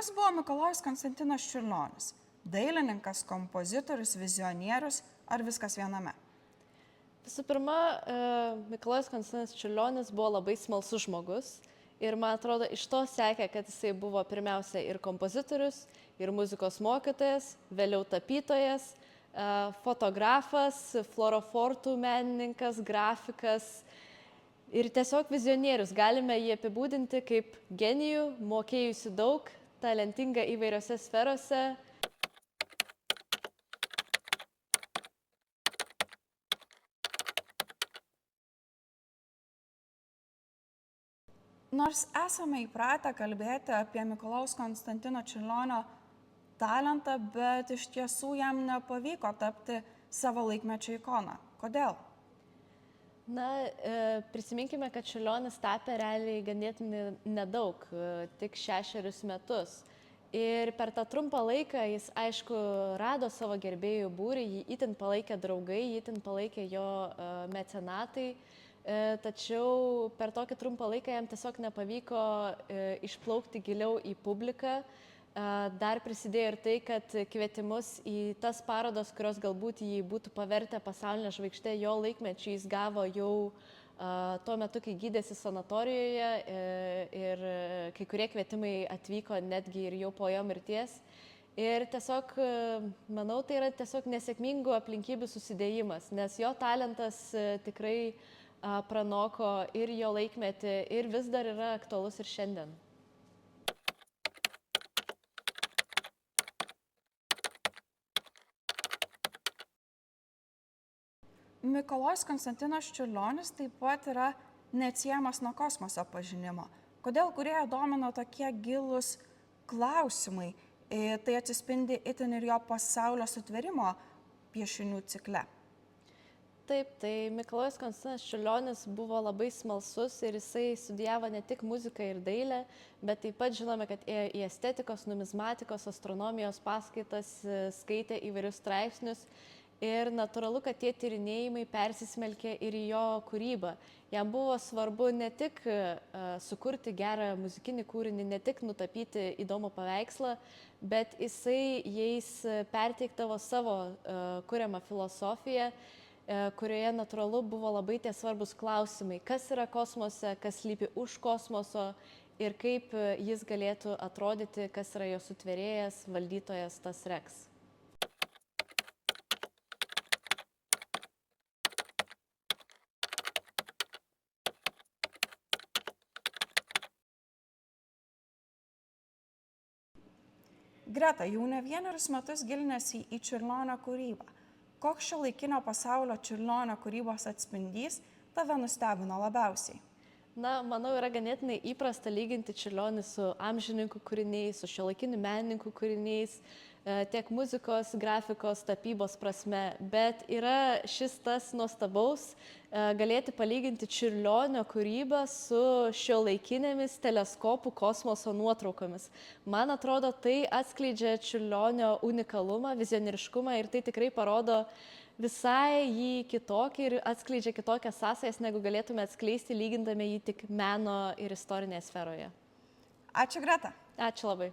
Kas buvo Mikalojus Konstantinas Čiurlionis? Dailininkas, kompozitorius, vizionierius ar viskas viename? Visų pirma, Mikalojus Konstantinas Čiurlionis buvo labai smalsus žmogus ir man atrodo iš to sekė, kad jisai buvo pirmiausia ir kompozitorius, ir muzikos mokytojas, vėliau tapytojas, fotografas, fluorofortų menininkas, grafikas ir tiesiog vizionierius. Galime jį apibūdinti kaip genijų, mokėjusi daug, talentingą įvairiose sferose. Nors esame įpratę kalbėti apie Mikalojaus Konstantino Čiurlionio talentą, bet iš tiesų jam nepavyko tapti savo laikmečio ikona. Kodėl? Na, prisiminkime, kad Čiurlionis tapė realiai ganėtinai nedaug, tik 6 metus. Ir per tą trumpą laiką jis, aišku, rado savo gerbėjų būrį, jį itin palaikė draugai, jį itin palaikė jo mecenatai. Tačiau per tokį trumpą laiką jam tiesiog nepavyko išplaukti giliau į publiką. Dar prisidėjo ir tai, kad kvietimus į tas parodas, kurios galbūt jį būtų pavertę pasaulinę žvaigždę, jo laikmečiu jis gavo jau tuo metu, kai gydėsi sanatorijoje ir kai kurie kvietimai atvyko netgi ir jau po jo mirties. Ir tiesiog, manau, tai yra tiesiog nesėkmingų aplinkybių susidėjimas, nes jo talentas tikrai pranoko ir jo laikmetį ir vis dar yra aktualus ir šiandien. Mikalojus Konstantinas Čiurlionis taip pat yra neatsiejamas nuo kosmoso pažinimo. Kodėl kūrėją domino tokie gilūs klausimai? Tai atsispindi itin ir jo pasaulio sutvėrimo piešinių cikle. Taip, tai Mikalojus Konstantinas Čiurlionis buvo labai smalsus ir jisai studijavo ne tik muziką ir dailę, bet taip pat žinome, kad ėjo į estetikos, numizmatikos, astronomijos paskaitas, skaitė įvairius straipsnius ir natūralu, kad tie tyrinėjimai persismelkė ir į jo kūrybą. Jam buvo svarbu ne tik sukurti gerą muzikinį kūrinį, ne tik nutapyti įdomų paveikslą, bet jisai jais perteikdavo savo kuriamą filosofiją, kurioje natūralu buvo labai tie svarbus klausimai, kas yra kosmose, kas slypi už kosmoso ir kaip jis galėtų atrodyti, kas yra jo sutvėrėjas, valdytojas, tas Rex. Greta, jau ne vienerius metus gilinęsi į Čiurlionio kūrybą. Koks šiuolaikinio pasaulio Čiurlionio kūrybos atspindys tave nustebino labiausiai? Na, manau, yra ganėtinai įprasta lyginti Čiurlionį su amžininkų kūriniais, su šiuolaikinių menininkų kūriniais, tiek muzikos, grafikos, tapybos prasme, bet yra šis tas nuostabaus galėti palyginti Čiurlionio kūrybą su šiuolaikinėmis teleskopų kosmoso nuotraukomis. Man atrodo, tai atskleidžia Čiurlionio unikalumą, vizionieriškumą ir tai tikrai parodo visai jį kitokį ir atskleidžia kitokias sąsajas, negu galėtume atskleisti, lygindami jį tik meno ir istorinėje sferoje. Ačiū, Greta. Ačiū labai.